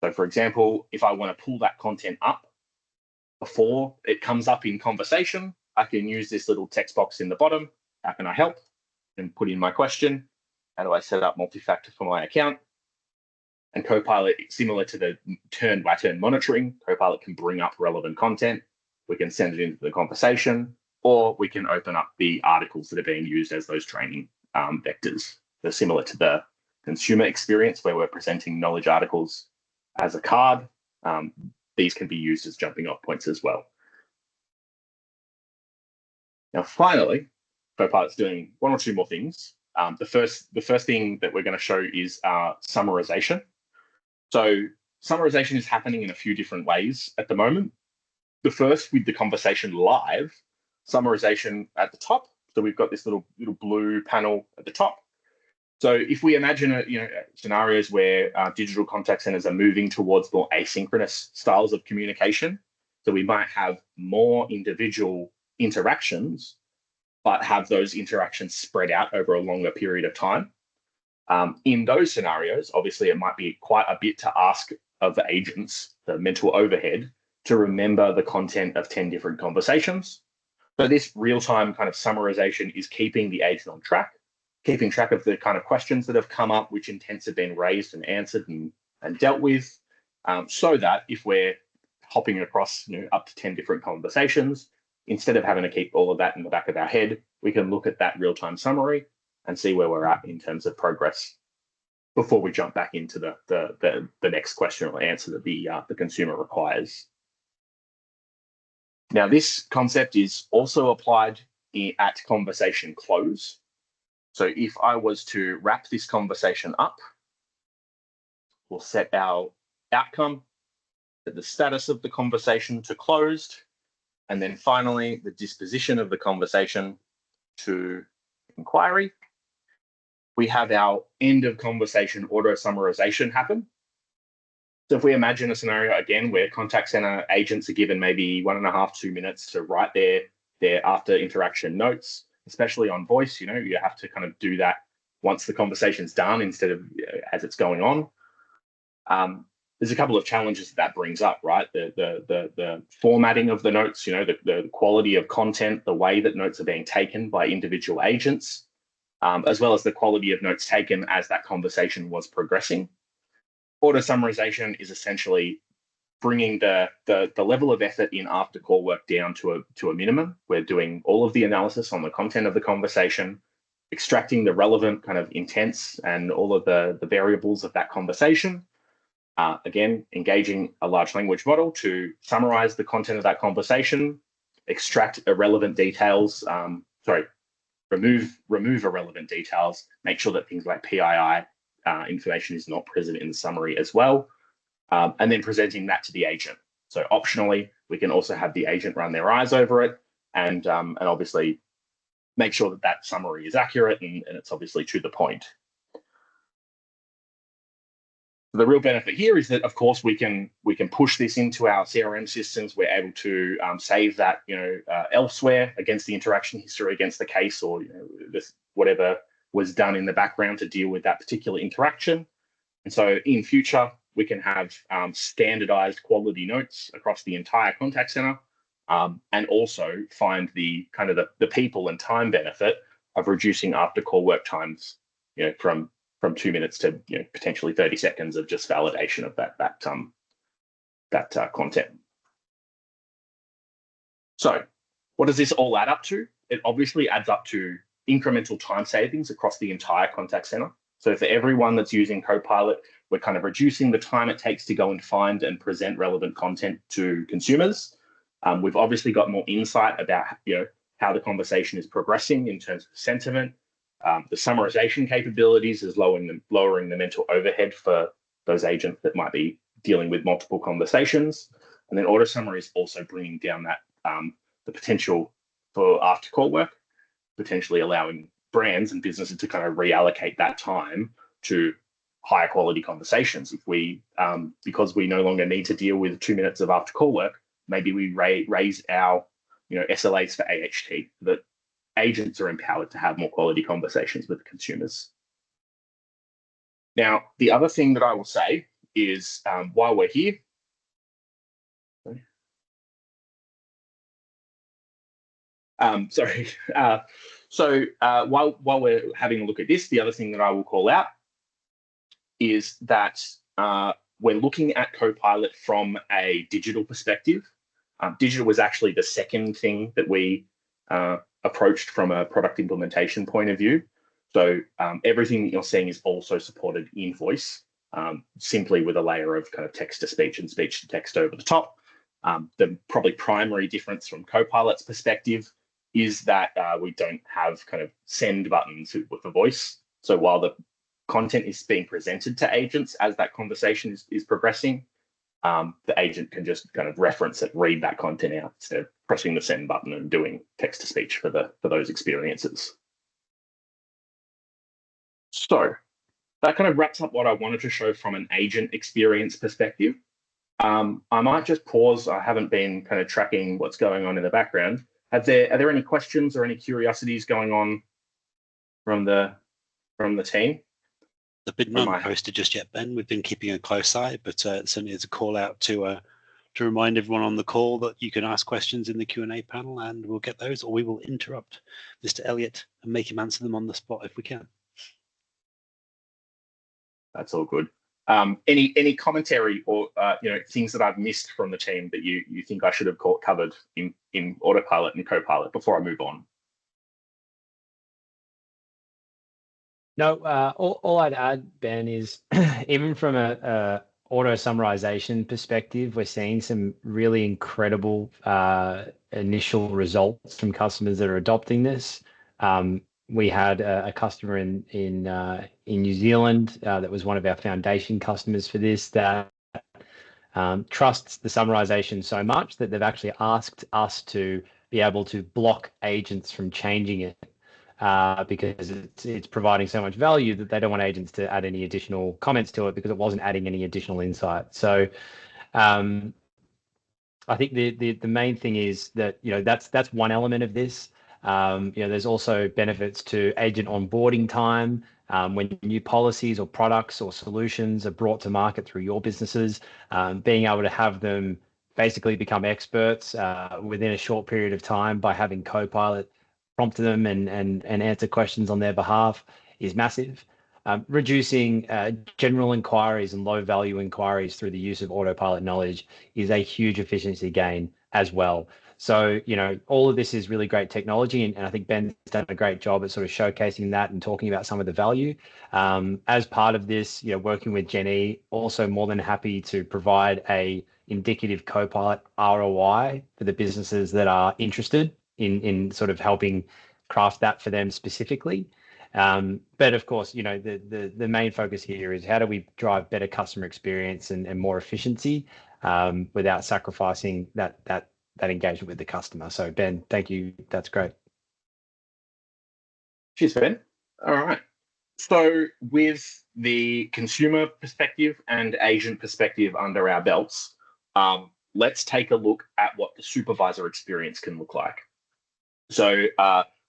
S4: So for example, if I want to pull that content up before it comes up in conversation, I can use this little text box in the bottom. How can I help? And put in my question. How do I set up multi-factor for my account? And Copilot, similar to the turn-by-turn monitoring, Copilot can bring up relevant content. We can send it into the conversation, or we can open up the articles that are being used as those training vectors. They're similar to the consumer experience where we're presenting knowledge articles as a card. These can be used as jumping off points as well. Now, finally, Copilot's doing one or two more things. The first thing that we're going to show is summarization. So summarization is happening in a few different ways at the moment. The first, with the conversation live, summarization at the top. So we've got this little blue panel at the top. So if we imagine scenarios where digital contact centers are moving towards more asynchronous styles of communication, so we might have more individual interactions, but have those interactions spread out over a longer period of time. In those scenarios, obviously, it might be quite a bit to ask of the agents, the mental overhead, to remember the content of 10 different conversations. So this real-time kind of summarization is keeping the agent on track, keeping track of the kind of questions that have come up, which intents have been raised and answered and dealt with, so that if we're hopping across up to 10 different conversations, instead of having to keep all of that in the back of our head, we can look at that real-time summary and see where we're at in terms of progress before we jump back into the next question or answer that the consumer requires. Now, this concept is also applied at conversation close. So if I was to wrap this conversation up, we'll set our outcome, set the status of the conversation to closed, and then finally the disposition of the conversation to inquiry. We have our end of conversation auto summarization happen. So if we imagine a scenario again where contact center agents are given maybe 1.5 to 2 minutes to write their after interaction notes, especially on voice, you have to kind of do that once the conversation's done instead of as it's going on. There's a couple of challenges that brings up, right? The formatting of the notes, the quality of content, the way that notes are being taken by individual agents, as well as the quality of notes taken as that conversation was progressing. Auto summarization is essentially bringing the level of effort in after call work down to a minimum. We're doing all of the analysis on the content of the conversation, extracting the relevant kind of intents and all of the variables of that conversation. Again, engaging a large language model to summarize the content of that conversation, extract irrelevant details, remove irrelevant details, make sure that things like PII information is not present in the summary as well, and then presenting that to the agent. So optionally, we can also have the agent run their eyes over it and obviously make sure that that summary is accurate and it's obviously to the point. The real benefit here is that, of course, we can push this into our CRM systems. We're able to save that elsewhere against the interaction history, against the case, or whatever was done in the background to deal with that particular interaction. And so in future, we can have standardized quality notes across the entire contact center, and also find the kind of the people and time benefit of reducing after call work times, from 2 minutes to potentially 30 seconds of just validation of that content. So what does this all add up to? It obviously adds up to incremental time savings across the entire contact center. So for everyone that's using Copilot, we're kind of reducing the time it takes to go and find and present relevant content to consumers. We've obviously got more insight about how the conversation is progressing in terms of sentiment. The summarization capabilities is lowering the mental overhead for those agents that might be dealing with multiple conversations. And then auto summary is also bringing down that the potential for after call work, potentially allowing brands and businesses to kind of reallocate that time to higher quality conversations. If we, because we no longer need to deal with 2 minutes of after call work, maybe we raise our SLAs for AHT, that agents are empowered to have more quality conversations with consumers. Now, the other thing that I will say is while we're here, while we're having a look at this, the other thing that I will call out is that we're looking at Copilot from a digital perspective. Digital was actually the second thing that we approached from a product implementation point of view. So everything that you're seeing is also supported in voice, simply with a layer of kind of text to speech and speech to text over the top. The probably primary difference from Copilot's perspective is that we don't have kind of send buttons with a voice. So while the content is being presented to agents as that conversation is progressing, the agent can just kind of reference it, read that content out instead of pressing the send button and doing text to speech for those experiences. So that kind of wraps up what I wanted to show from an agent experience perspective. I might just pause. I haven't been kind of tracking what's going on in the background. Are there any questions or any curiosities going on from the team?
S5: There's been none posted just yet, Ben. We've been keeping a close eye, but certainly there's a call out to remind everyone on the call that you can ask questions in the Q&A panel, and we'll get those, or we will interrupt Mr. Elliott and make him answer them on the spot if we can.
S4: That's all good. Any commentary or things that I've missed from the team that you think I should have covered in Autopilot and Copilot before I move on?
S3: No, all I'd add, Ben, is even from a auto summarization perspective, we're seeing some really incredible initial results from customers that are adopting this. We had a customer in New Zealand that was one of our foundation customers for this that trusts the summarization so much that they've actually asked us to be able to block agents from changing it because it's providing so much value that they don't want agents to add any additional comments to it because it wasn't adding any additional insight. So I think the main thing is that that's one element of this. There's also benefits to agent onboarding time when new policies or products or solutions are brought to market through your businesses, being able to have them basically become experts within a short period of time by having Copilot prompt them and answer questions on their behalf is massive. Reducing general inquiries and low value inquiries through the use of Autopilot knowledge is a huge efficiency gain as well. So, all of this is really great technology, and I think Ben's done a great job at sort of showcasing that and talking about some of the value. As part of this, working with Gen-E, also more than happy to provide a indicative Copilot ROI for the businesses that are interested in sort of helping craft that for them specifically. But of course, the main focus here is how do we drive better customer experience and more efficiency without sacrificing that engagement with the customer. So Ben, thank you. That's great.
S4: Cheers, Ben. All right. So with the consumer perspective and agent perspective under our belts, let's take a look at what the supervisor experience can look like. So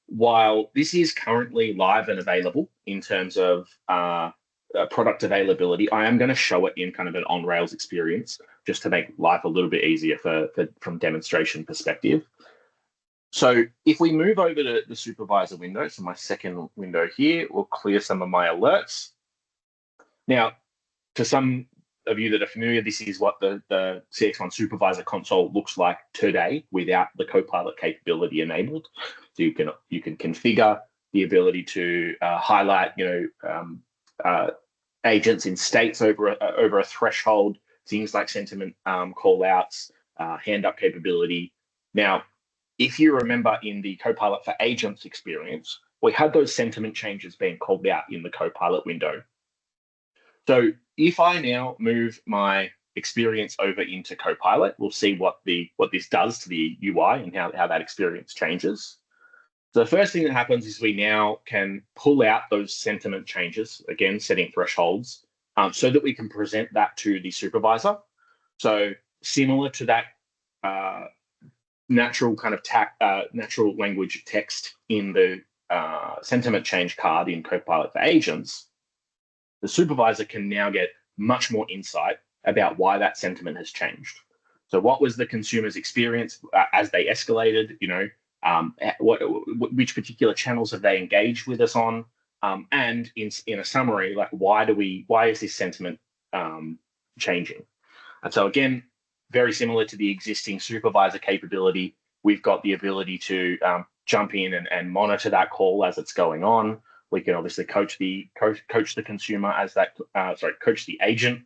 S4: while this is currently live and available in terms of product availability, I am going to show it in kind of an on-rails experience just to make life a little bit easier from demonstration perspective. So if we move over to the supervisor window, so my second window here, we'll clear some of my alerts. Now, to some of you that are familiar, this is what the CXone supervisor console looks like today without the Copilot capability enabled. So you can configure the ability to highlight, agents in states over a threshold, things like sentiment call outs, hand up capability. Now, if you remember in the Copilot for Agents experience, we had those sentiment changes being called out in the Copilot window. So if I now move my experience over into Copilot, we'll see what this does to the UI and how that experience changes. So the first thing that happens is we now can pull out those sentiment changes, again, setting thresholds, so that we can present that to the supervisor. So similar to that natural kind of natural language text in the sentiment change card in Copilot for Agents, the supervisor can now get much more insight about why that sentiment has changed. So what was the consumer's experience as they escalated, which particular channels have they engaged with us on? And in a summary, like why is this sentiment changing? And so again, very similar to the existing supervisor capability, we've got the ability to jump in and monitor that call as it's going on. We can obviously coach the consumer coach the agent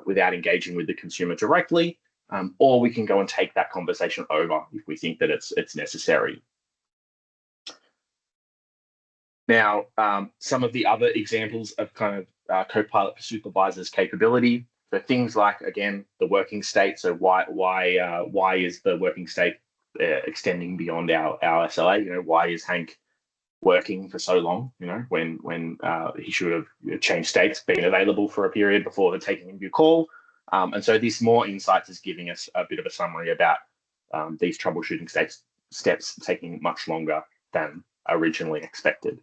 S4: without engaging with the consumer directly, or we can go and take that conversation over if we think that it's necessary. Now, some of the other examples of kind of Copilot for Supervisors capability, so things like, again, the working state. So why is the working state extending beyond our SLA? You know, why is Hank working for so long? You know, when he should have changed states, been available for a period before taking a new call. And so this more insights is giving us a bit of a summary about these troubleshooting steps taking much longer than originally expected.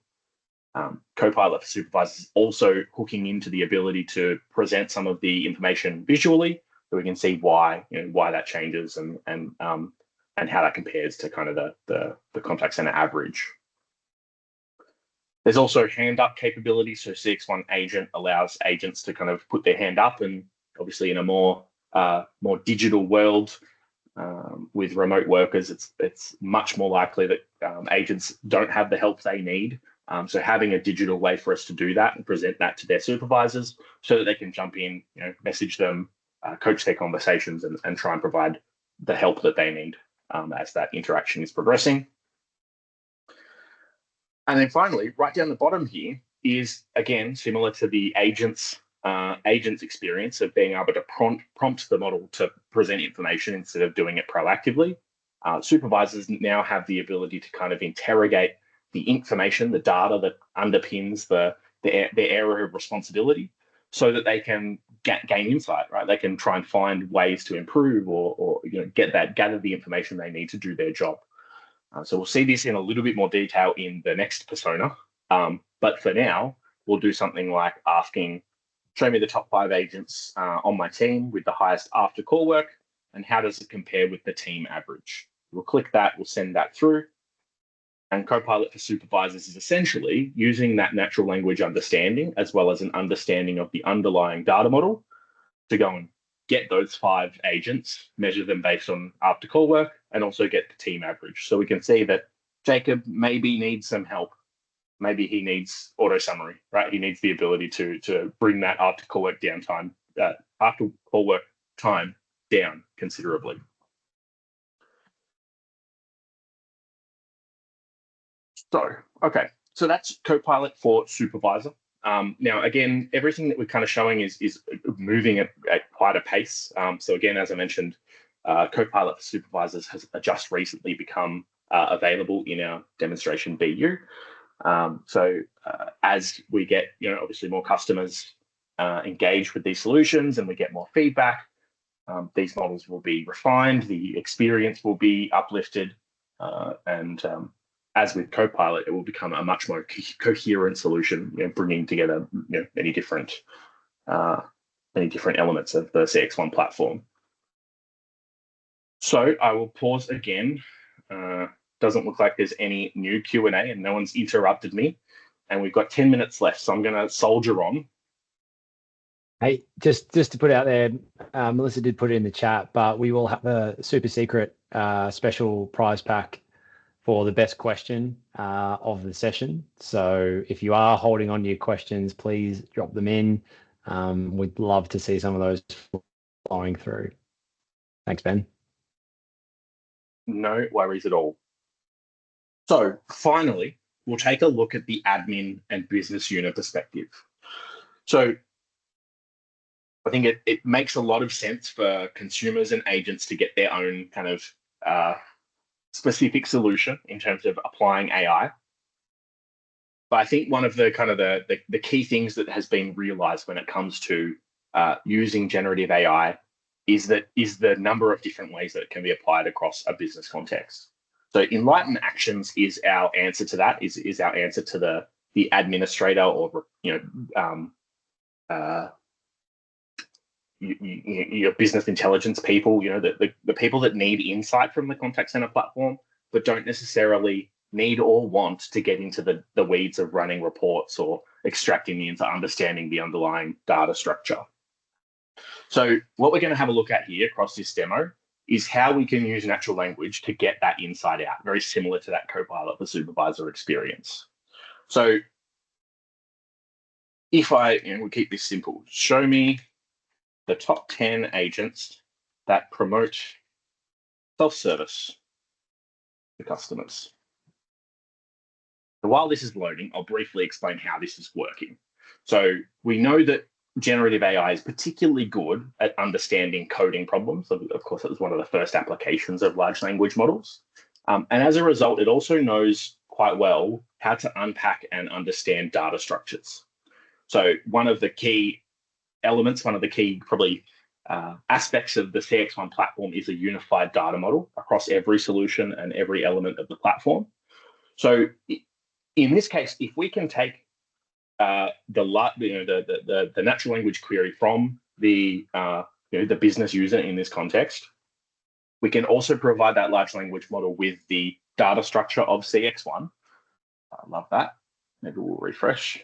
S4: Copilot for Supervisors is also hooking into the ability to present some of the information visually, so we can see why that changes and how that compares to kind of the contact center average. There's also hand up capability. So CX1 agent allows agents to kind of put their hand up, and obviously in a more digital world with remote workers, it's much more likely that agents don't have the help they need. So having a digital way for us to do that and present that to their supervisors so that they can jump in, message them, coach their conversations, and try and provide the help that they need as that interaction is progressing. And then finally, right down the bottom here is, again, similar to the agent's experience of being able to prompt the model to present information instead of doing it proactively. Supervisors now have the ability to kind of interrogate the information, the data that underpins their area of responsibility, so that they can gain insight, right? They can try and find ways to improve or gather the information they need to do their job. So we'll see this in a little bit more detail in the next persona. But for now, we'll do something like asking, show me the top 5 agents on my team with the highest after call work, and how does it compare with the team average? We'll click that, we'll send that through. And Copilot for Supervisors is essentially using that natural language understanding as well as an understanding of the underlying data model to go and get those 5 agents, measure them based on after call work, and also get the team average. So we can see that Jacob maybe needs some help. Maybe he needs auto summary, right? He needs the ability to bring that after call work time down considerably. So that's Copilot for Supervisor. Now, again, everything that we're kind of showing is moving at quite a pace. So again, as I mentioned, Copilot for Supervisors has just recently become available in our demonstration BU. So as we get, obviously more customers engaged with these solutions and we get more feedback, these models will be refined, the experience will be uplifted, and as with Copilot, it will become a much more coherent solution, bringing together many different elements of the CX1 platform. So I will pause again. Doesn't look like there's any new Q&A, and no one's interrupted me. And we've got 10 minutes left, so I'm going to soldier on.
S3: Hey, just to put it out there, Melissa did put it in the chat, but we will have a super secret special prize pack for the best question of the session. So if you are holding on to your questions, please drop them in. We'd love to see some of those flowing through. Thanks, Ben.
S4: No worries at all. So finally, we'll take a look at the admin and business unit perspective. So I think it makes a lot of sense for consumers and agents to get their own kind of specific solution in terms of applying AI. But I think one of the kind of the key things that has been realized when it comes to using generative AI is the number of different ways that it can be applied across a business context. So Enlighten Actions is our answer to that, is our answer to the administrator or your business intelligence people, the people that need insight from the contact center platform, but don't necessarily need or want to get into the weeds of running reports or extracting into understanding the underlying data structure. So what we're going to have a look at here across this demo is how we can use natural language to get that insight out, very similar to that Copilot for Supervisor experience. So if we keep this simple, show me the top 10 agents that promote self-service to customers. So while this is loading, I'll briefly explain how this is working. So we know that generative AI is particularly good at understanding coding problems. Of course, it was one of the first applications of large language models. And as a result, it also knows quite well how to unpack and understand data structures. So one of the key elements, one of the key probably aspects of the CX1 platform is a unified data model across every solution and every element of the platform. So in this case, if we can take the natural language query from the business user in this context, we can also provide that large language model with the data structure of CX1. I love that. Maybe we'll refresh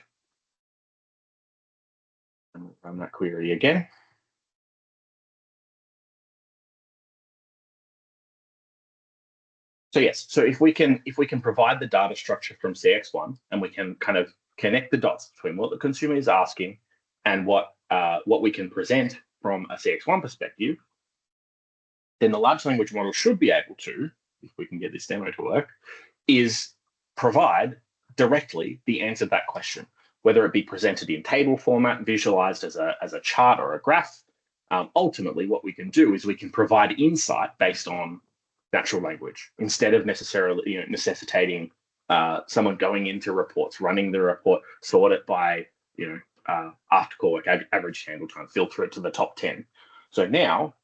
S4: and we'll run that query again. So yes, so if we can provide the data structure from CX1 and we can kind of connect the dots between what the consumer is asking and what we can present from a CX1 perspective, then the large language model should be able to, if we can get this demo to work, is provide directly the answer to that question, whether it be presented in table format, visualized as a chart or a graph. Ultimately, what we can do is we can provide insight based on natural language instead of necessarily necessitating someone going into reports, running the report, sort it by after call work, average handle time, filter it to the top 10. So now,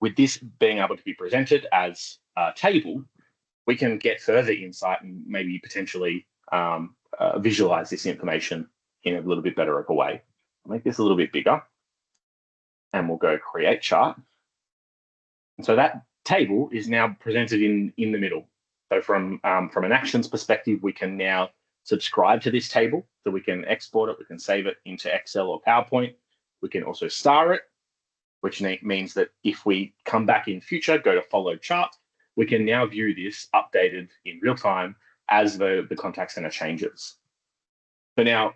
S4: with this being able to be presented as a table, we can get further insight and maybe potentially visualize this information in a little bit better of a way. I'll make this a little bit bigger, and we'll go create chart. And so that table is now presented in the middle. So from an actions perspective, we can now subscribe to this table. So we can export it, we can save it into Excel or PowerPoint. We can also star it, which means that if we come back in future, go to follow chart, we can now view this updated in real time as the contact center changes. So now,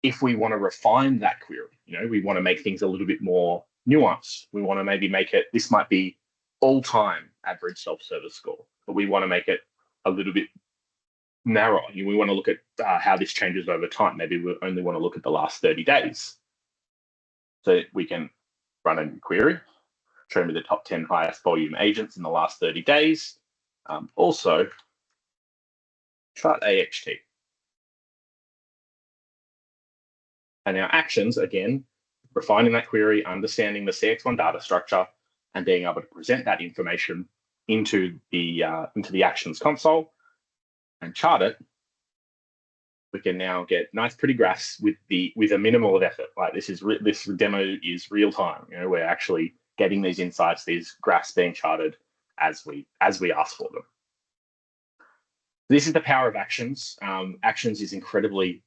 S4: if we want to refine that query, we want to make things a little bit more nuanced. We want to maybe make it, this might be all-time average self-service score, but we want to make it a little bit narrow. We want to look at how this changes over time. Maybe we only want to look at the last 30 days. So we can run a new query, show me the top 10 highest volume agents in the last 30 days. Also, chart AHT. And our actions, again, refining that query, understanding the CX1 data structure, and being able to present that information into the actions console and chart it. We can now get nice, pretty graphs with a minimal of effort. Like this demo is real time. We're actually getting these insights, these graphs being charted as we ask for them. This is the power of actions. Actions is incredibly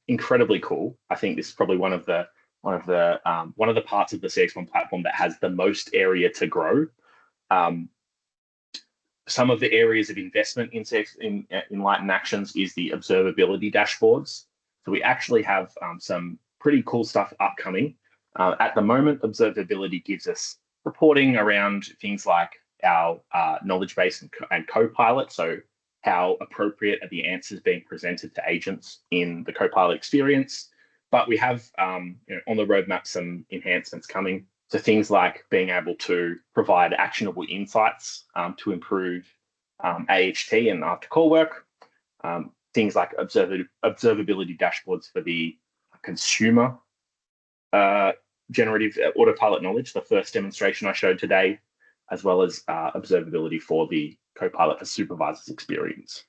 S4: cool. I think this is probably one of the parts of the CX1 platform that has the most area to grow. Some of the areas of investment in Enlighten Actions is the observability dashboards. So we actually have some pretty cool stuff upcoming. At the moment, observability gives us reporting around things like our knowledge base and Copilot. So how appropriate are the answers being presented to agents in the Copilot experience. But we have on the roadmap some enhancements coming. So things like being able to provide actionable insights to improve AHT and after call work. Things like observability dashboards for the consumer generative autopilot knowledge, the first demonstration I showed today, as well as observability for the Copilot for supervisors experience.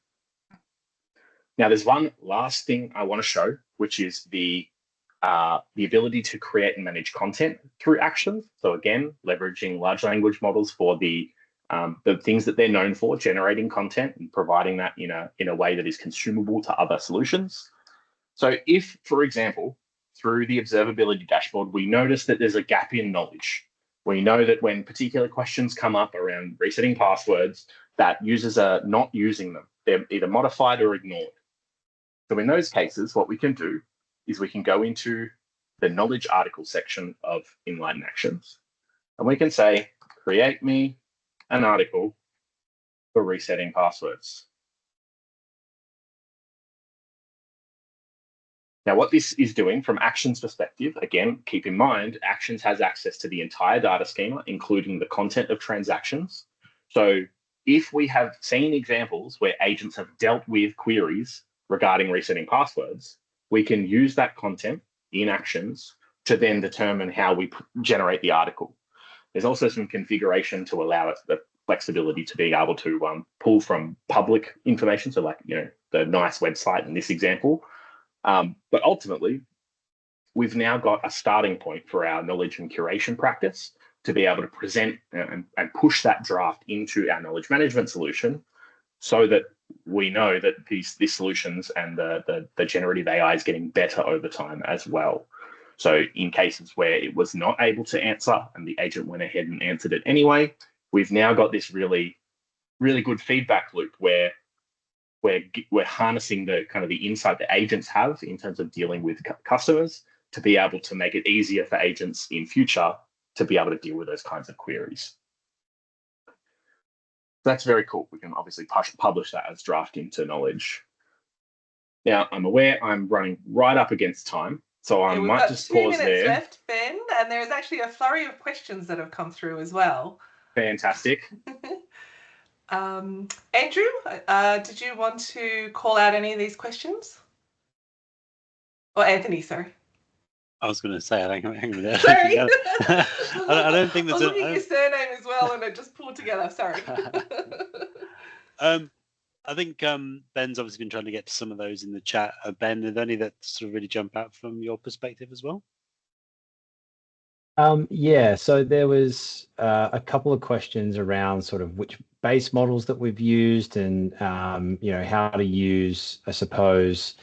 S4: Now, there's one last thing I want to show, which is the ability to create and manage content through actions. So again, leveraging large language models for the things that they're known for, generating content and providing that in a way that is consumable to other solutions. So if, for example, through the observability dashboard, we notice that there's a gap in knowledge. We know that when particular questions come up around resetting passwords, that users are not using them. They're either modified or ignored. So in those cases, what we can do is we can go into the knowledge article section of Enlighten Actions, and we can say, create me an article for resetting passwords. Now, what this is doing from Actions perspective, again, keep in mind, Actions has access to the entire data schema, including the content of transactions. So if we have seen examples where agents have dealt with queries regarding resetting passwords, we can use that content in Actions to then determine how we generate the article. There's also some configuration to allow it the flexibility to be able to pull from public information. So like, the NICE website in this example. But ultimately, we've now got a starting point for our knowledge and curation practice to be able to present and push that draft into our knowledge management solution so that we know that these solutions and the generative AI is getting better over time as well. So in cases where it was not able to answer and the agent went ahead and answered it anyway, we've now got this really, really good feedback loop where we're harnessing the kind of the insight that agents have in terms of dealing with customers to be able to make it easier for agents in future to be able to deal with those kinds of queries. That's very cool. We can obviously publish that as draft into Knowledge. Now, I'm aware I'm running right up against time, so I might just pause there.
S1: We've got 2 minutes left, Ben, and there is actually a flurry of questions that have come through as well.
S4: Fantastic.
S1: Andrew, did you want to call out any of these questions? Or Anthony, sorry.
S5: I was going to say, hang on a minute.
S1: Sorry.
S5: I don't think there's
S1: I was looking at your surname as well, and it just pulled together. Sorry.
S5: I think Ben's obviously been trying to get to some of those in the chat. Ben, are there any that sort of really jump out from your perspective as well?
S3: Yeah, so there was a couple of questions around sort of which base models that we've used and how to use, I suppose,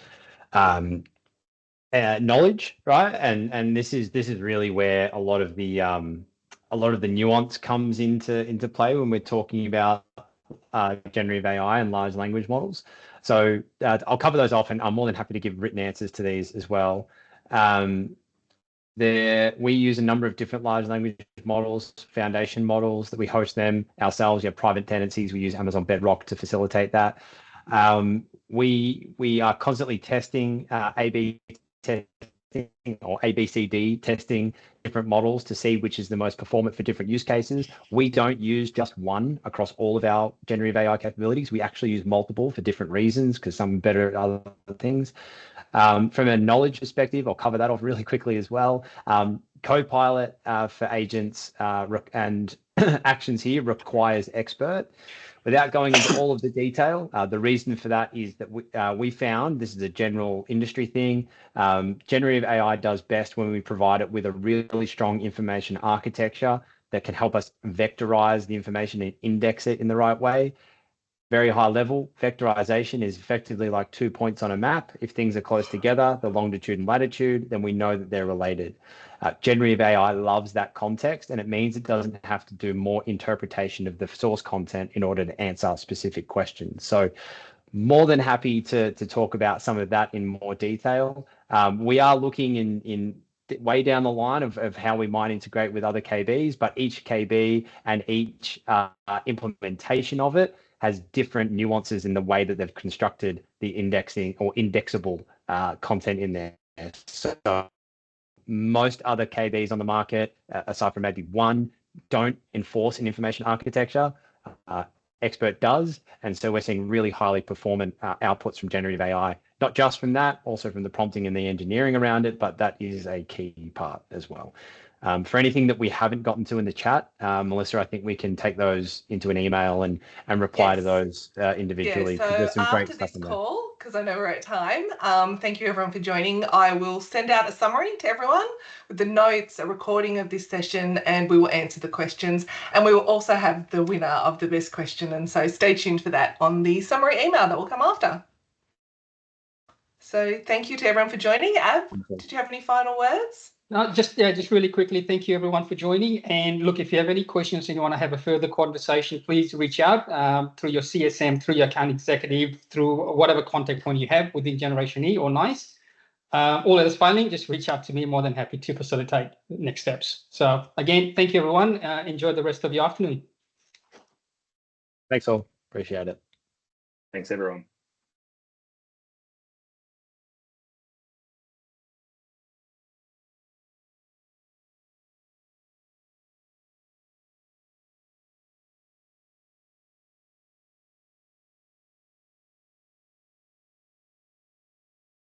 S3: knowledge, right? And this is really where a lot of the nuance comes into play when we're talking about generative AI and large language models. So I'll cover those off, and I'm more than happy to give written answers to these as well. We use a number of different large language models, foundation models that we host them ourselves. You have private tenancies. We use Amazon Bedrock to facilitate that. We are constantly testing A/B testing or ABCD testing different models to see which is the most performant for different use cases. We don't use just one across all of our generative AI capabilities. We actually use multiple for different reasons because some are better at other things. From a knowledge perspective, I'll cover that off really quickly as well. Copilot for agents and actions here requires expert. Without going into all of the detail, the reason for that is that we found, this is a general industry thing, generative AI does best when we provide it with a really strong information architecture that can help us vectorize the information and index it in the right way. Very high level, vectorization is effectively like 2 points on a map. If things are close together, the longitude and latitude, then we know that they're related. Generative AI loves that context, and it means it doesn't have to do more interpretation of the source content in order to answer specific questions. So more than happy to talk about some of that in more detail. We are looking in way down the line of how we might integrate with other KBs, but each KB and each implementation of it has different nuances in the way that they've constructed the indexing or indexable content in there. So most other KBs on the market, aside from maybe one, don't enforce an information architecture. Expert does. And so we're seeing really highly performant outputs from generative AI, not just from that, also from the prompting and the engineering around it, but that is a key part as well. For anything that we haven't gotten to in the chat, Melissa, I think we can take those into an email and reply to those individually.
S1: Yeah, so
S3: there's some great
S1: after
S3: stuff
S1: this
S3: in
S1: call, because I know we're at time, thank you everyone for joining. I will send out a summary to everyone with the notes, a recording of this session, and we will answer the questions. And we will also have the winner of the best question. And so stay tuned for that on the summary email that will come after. So thank you to everyone for joining. Ab, did you have any final words?
S2: No, just really quickly, thank you everyone for joining. And look, if you have any questions and you want to have a further conversation, please reach out through your CSM, through your account executive, through whatever contact point you have within Generation E or NICE. All else failing, just reach out to me. More than happy to facilitate next steps. So again, thank you everyone. Enjoy the rest of your afternoon.
S3: Thanks all. Appreciate it.
S4: Thanks everyone.